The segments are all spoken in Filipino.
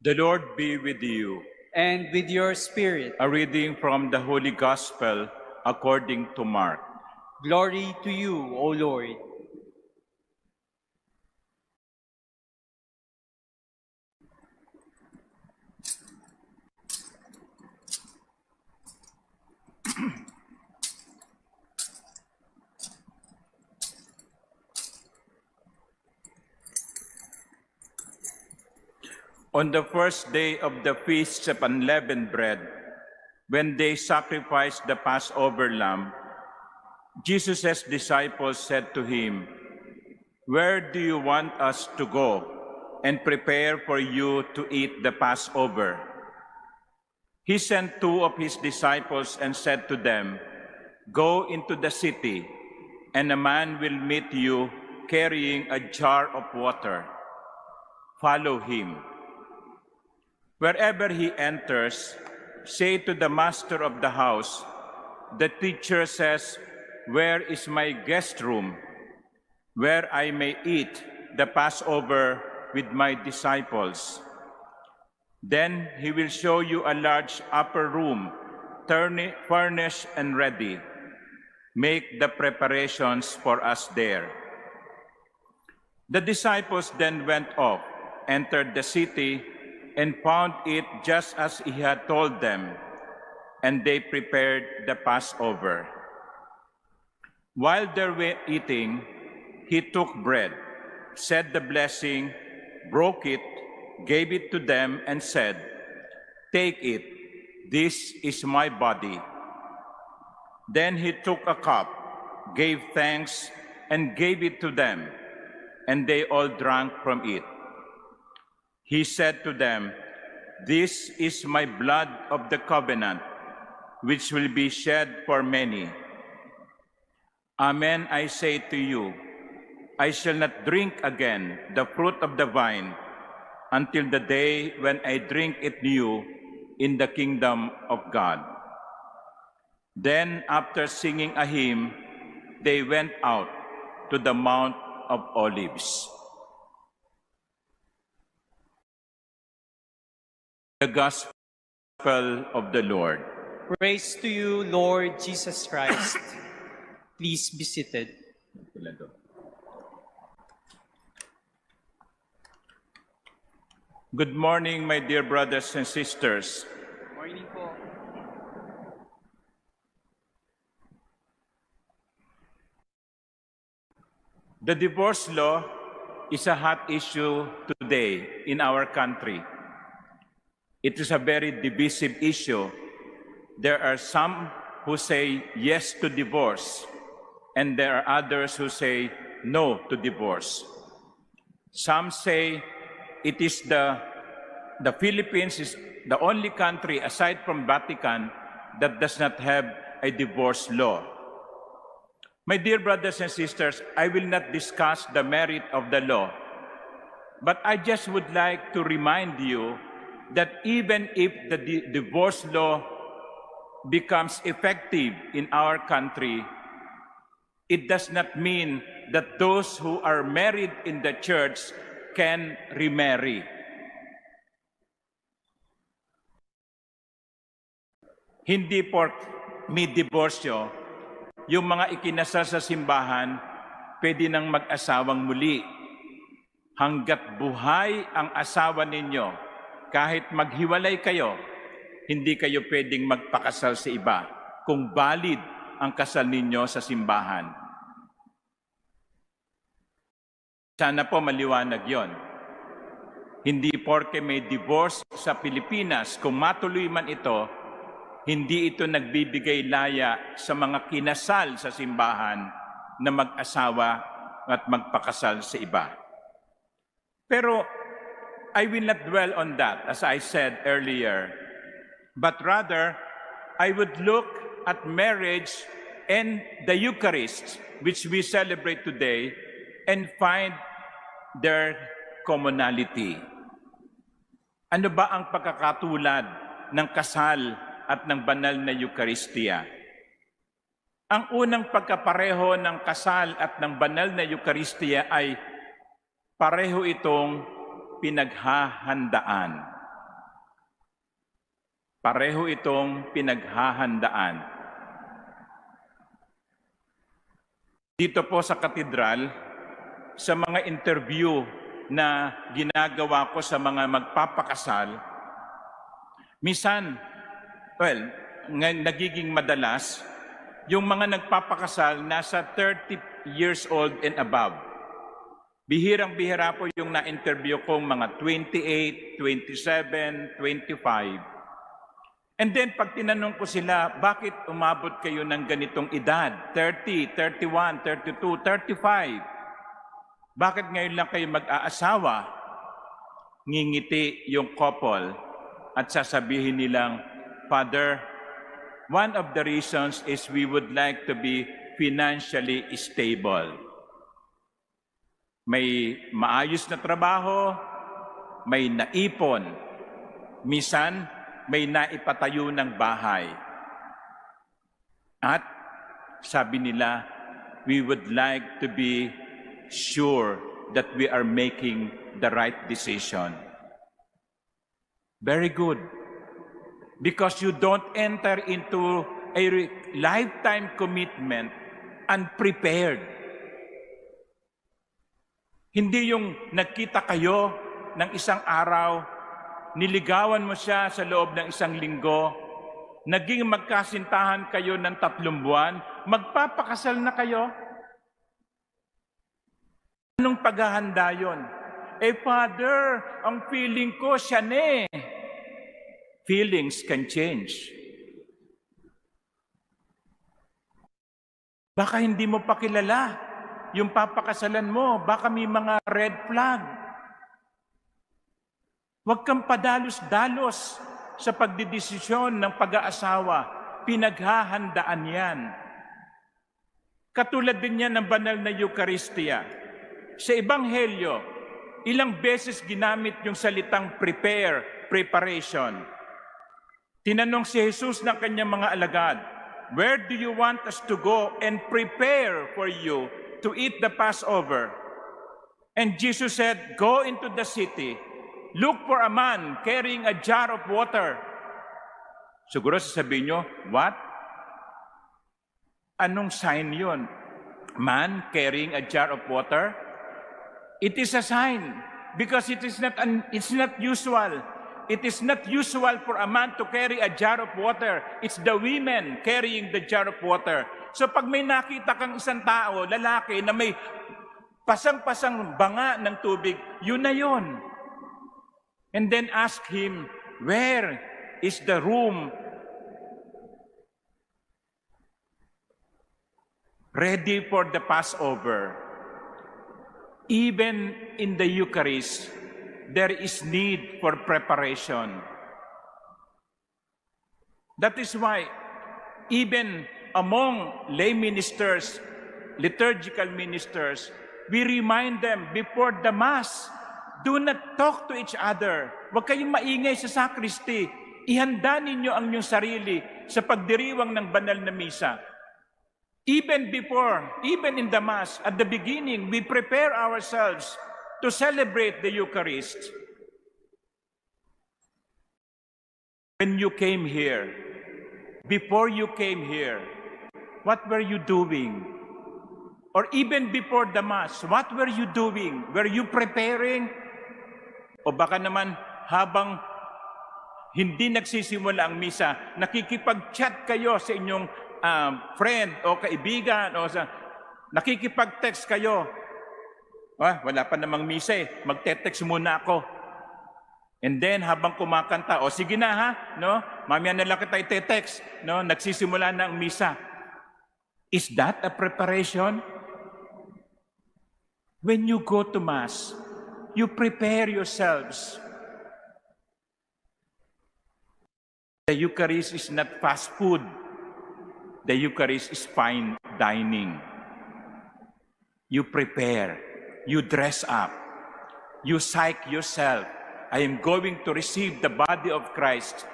The Lord be with you. And with your spirit. A reading from the Holy Gospel according to Mark. Glory to you, O Lord. On the first day of the Feast of Unleavened Bread, when they sacrificed the Passover lamb, Jesus' disciples said to him, "Where do you want us to go and prepare for you to eat the Passover?" He sent two of his disciples and said to them, "Go into the city, and a man will meet you carrying a jar of water. Follow him. Wherever he enters, say to the master of the house, 'The teacher says, where is my guest room, where I may eat the Passover with my disciples?' Then he will show you a large upper room, furnished and ready. Make the preparations for us there." The disciples then went off, entered the city, and found it just as he had told them, and they prepared the Passover. While they were eating, he took bread, said the blessing, broke it, gave it to them, and said, "Take it, this is my body." Then he took a cup, gave thanks, and gave it to them, and they all drank from it. He said to them, "This is my blood of the covenant, which will be shed for many. Amen, I say to you, I shall not drink again the fruit of the vine until the day when I drink it new in the kingdom of God." Then, after singing a hymn, they went out to the Mount of Olives. The Gospel of the Lord. Praise to you, Lord Jesus Christ. Please be seated. Good morning, my dear brothers and sisters. Morning po. The divorce law is a hot issue today in our country. It is a very divisive issue. There are some who say yes to divorce, and there are others who say no to divorce. Some say it is the Philippines is the only country aside from Vatican that does not have a divorce law. My dear brothers and sisters, I will not discuss the merit of the law, but I just would like to remind you that even if the divorce law becomes effective in our country, it does not mean that those who are married in the church can remarry. Hindi por may diborsyo, yung mga ikinasal sa simbahan, pwede nang mag-asawang muli. Hanggat buhay ang asawa ninyo, kahit maghiwalay kayo, hindi kayo pwedeng magpakasal sa iba kung valid ang kasal ninyo sa simbahan. Sana po maliwanag yon. Hindi porke may divorce sa Pilipinas, kung matuloy man ito, hindi ito nagbibigay laya sa mga kinasal sa simbahan na mag-asawa at magpakasal sa iba. Pero I will not dwell on that, as I said earlier, but rather, I would look at marriage and the Eucharist, which we celebrate today, and find their commonality. Ano ba ang pagkakatulad ng kasal at ng banal na Eucharistia? Ang unang pagkapareho ng kasal at ng banal na Eucharistia ay pareho itong pinaghahandaan. Pareho itong pinaghahandaan. Dito po sa katedral, sa mga interview na ginagawa ko sa mga magpapakasal, minsan, nagiging madalas, yung mga nagpapakasal nasa 30 years old and above. Bihirang-bihira po yung na-interview kong mga 28, 27, 25. And then pag tinanong ko sila, bakit umabot kayo ng ganitong edad? 30, 31, 32, 35. Bakit ngayon lang kayo mag-aasawa? Ngingiti yung couple at sasabihin nilang, Father, one of the reasons is we would like to be financially stable. May maayos na trabaho, may naipon, minsan may naipatayo ng bahay. At sabi nila, we would like to be sure that we are making the right decision. Very good. Because you don't enter into a lifetime commitment unprepared. Hindi yung nagkita kayo ng isang araw, niligawan mo siya sa loob ng isang linggo, naging magkasintahan kayo ng 3 buwan, magpapakasal na kayo. Anong paghahanda yun? Father, ang feeling ko siya ne. Feelings can change. Baka hindi mo pa kilala yung papakasalan mo, baka may mga red flag. Huwag kang padalos-dalos sa pagdidesisyon ng pag-aasawa. Pinaghahandaan yan. Katulad din yan ng banal na Eucharistia. Sa Ebanghelyo, ilang beses ginamit yung salitang prepare, preparation. Tinanong si Jesus ng kanyang mga alagad, where do you want us to go and prepare for you to eat the Passover? And Jesus said, go into the city, look for a man carrying a jar of water. Siguro sasabihin nyo, what? Anong sign yun? Man carrying a jar of water? It is a sign because it's not usual. It is not usual for a man to carry a jar of water. It's the women carrying the jar of water. So pag may nakita kang isang tao, lalaki, na may pasang-pasang banga ng tubig, yun na yun. And then ask him, where is the room ready for the Passover? Even in the Eucharist, there is need for preparation. That is why, even among lay ministers, liturgical ministers, we remind them before the Mass, do not talk to each other. Huwag kayong maingay sa sacristy. Ihanda ninyo ang inyong sarili sa pagdiriwang ng banal na misa. Even in the Mass, at the beginning, we prepare ourselves to celebrate the Eucharist. When you came here, before you came here, what were you doing? Or even before the Mass, what were you doing? Were you preparing? O baka naman habang hindi nagsisimula ang misa, nakikipag-chat kayo sa inyong friend o kaibigan o nakikipag-text kayo. Wala pa namang misa eh. Magte-text muna ako. And then habang kumakanta, sige na ha, no? Mamaya na lang kita ite-text, no? Nagsisimula na ang misa. Is that a preparation? When you go to Mass, you prepare yourselves. The Eucharist is not fast food. The Eucharist is fine dining. You prepare. You dress up. You psych yourself. I am going to receive the body of Christ.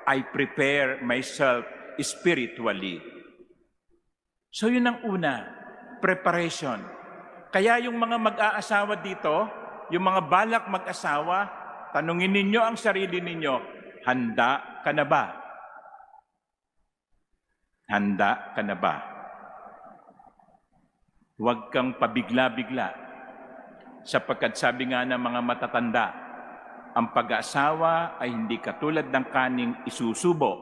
I prepare myself spiritually. So yun ang una, preparation. Kaya yung mga mag-aasawa dito, yung mga balak mag-asawa, tanungin ninyo ang sarili ninyo, handa ka na ba? Handa ka na ba? Huwag kang pabigla-bigla, sapagkat sabi nga ng mga matatanda, ang pag-aasawa ay hindi katulad ng kaning isusubo,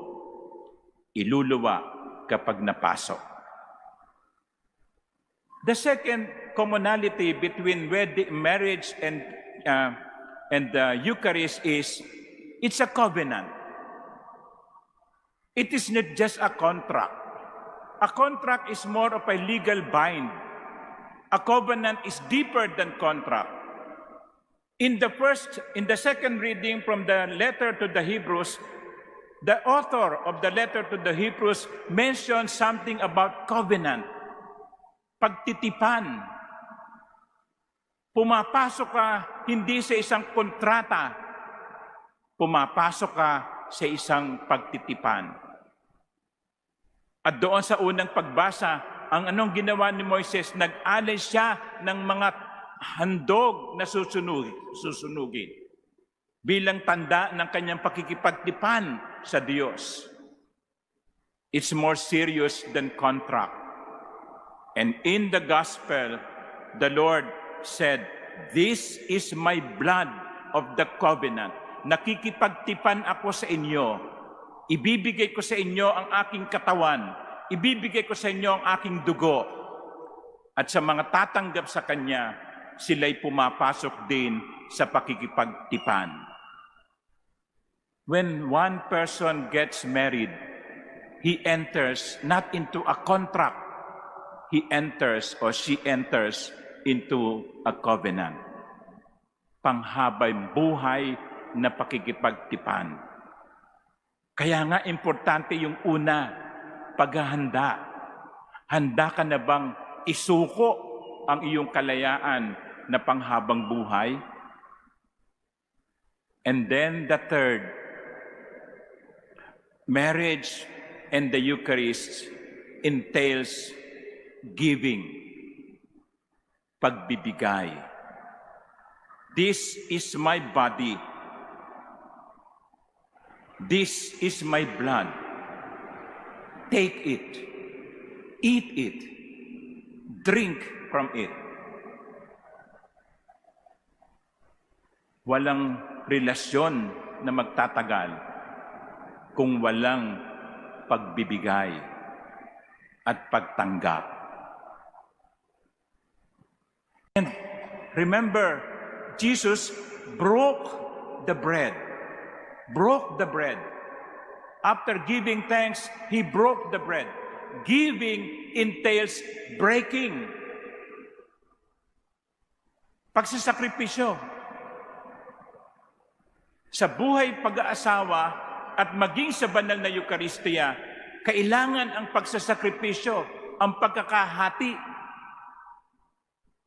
iluluwa kapag napasok. The second commonality between marriage and the Eucharist is it's a covenant. It is not just a contract. A contract is more of a legal bind. A covenant is deeper than contract. In the second reading from the letter to the Hebrews, the author of the letter to the Hebrews mentioned something about covenant. Pagtitipan. Pumapasok ka hindi sa isang kontrata. Pumapasok ka sa isang pagtitipan. At doon sa unang pagbasa, ang anong ginawa ni Moises, nag-alay siya ng mga handog na susunugin bilang tanda ng kanyang pakikipagtipan sa Diyos. It's more serious than contract. And in the gospel, the Lord said, "This is my blood of the covenant." Nakikipagtipan ako sa inyo. Ibibigay ko sa inyo ang aking katawan. Ibibigay ko sa inyo ang aking dugo. At sa mga tatanggap sa Kanya, sila'y pumapasok din sa pakikipagtipan. When one person gets married, he enters not into a contract. He enters or she enters into a covenant. Panghabay buhay na pakikipagtipan. Kaya nga importante yung una, paghahanda. Handa ka na bang isuko ang iyong kalayaan na panghabang buhay? And then the third, marriage and the Eucharist entails giving, pagbibigay. This is my body. This is my blood. Take it. Eat it. Drink from it. Walang relasyon na magtatagal kung walang pagbibigay at pagtanggap. And remember, Jesus broke the bread. Broke the bread. After giving thanks, He broke the bread. Giving entails breaking. Pagsasakripisyo. Sa buhay pag-aasawa at maging sa banal na Eucharistia, kailangan ang pagsasakripisyo, ang pagkakahati.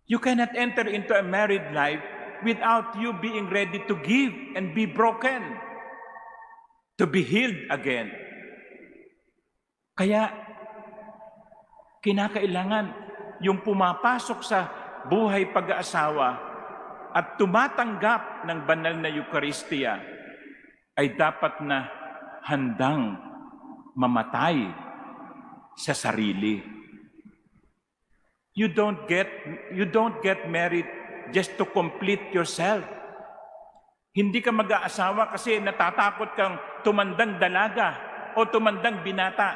You cannot enter into a married life without you being ready to give and be broken, to be healed again. Kaya, kinakailangan yung pumapasok sa buhay pag-aasawa at tumatanggap ng banal na Eucharistia ay dapat na handang mamatay sa sarili. You don't get married just to complete yourself. Hindi ka mag-aasawa kasi natatakot kang tumandang dalaga o tumandang binata.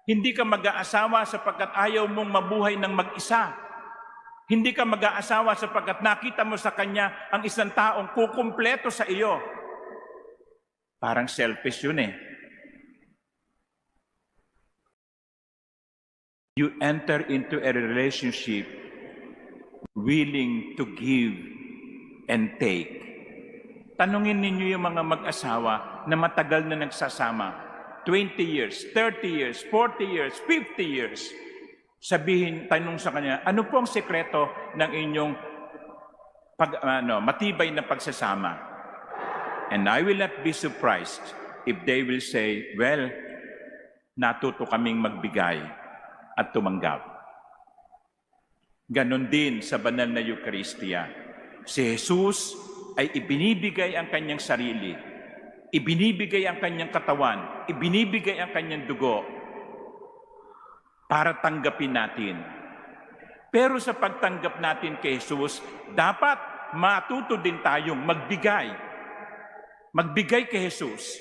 Hindi ka mag-aasawa sapagkat ayaw mong mabuhay ng mag-isa. Hindi ka mag-aasawa sapagkat nakita mo sa kanya ang isang taong kukumpleto sa iyo. Parang selfish yun eh. You enter into a relationship willing to give and take. Tanungin ninyo yung mga mag-asawa na matagal na nagsasama. 20 years, 30 years, 40 years, 50 years. Tanong sa kanya, ano po ang sekreto ng inyong matibay na pagsasama? And I will not be surprised if they will say, well, natuto kaming magbigay at tumanggap. Ganon din sa banal na Eucharistia. Si Jesus ay ibinibigay ang kanyang sarili ibinibigay ang kanyang katawan, ibinibigay ang kanyang dugo para tanggapin natin. Pero sa pagtanggap natin kay Jesus, dapat matuto din tayong magbigay. Magbigay kay Jesus.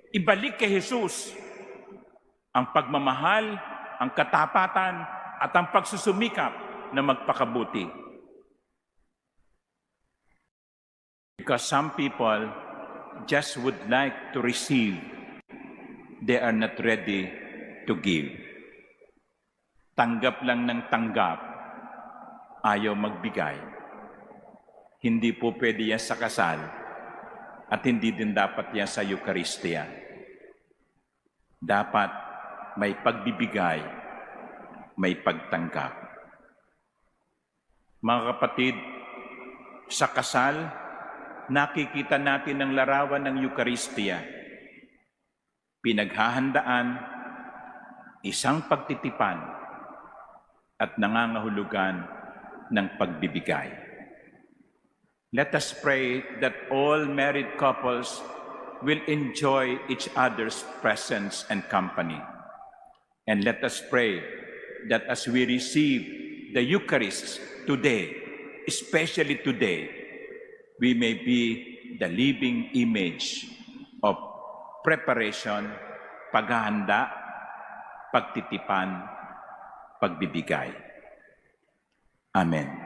Ibalik kay Jesus ang pagmamahal, ang katapatan, at ang pagsusumikap na magpakabuti. Because some people just would like to receive, they are not ready to give. Tanggap lang ng tanggap, ayaw magbigay. Hindi po pwede yan sa kasal at hindi din dapat yan sa Eucharistia. Dapat may pagbibigay, may pagtanggap. Mga kapatid, sa kasal, nakikita natin ang larawan ng Eucharistia. Pinaghahandaan, isang pagtitipan, at nangangahulugan ng pagbibigay. Let us pray that all married couples will enjoy each other's presence and company. And let us pray that as we receive the Eucharist today, especially today, we may be the living image of preparation, paghahanda, pagtitipan, pagbibigay. Amen.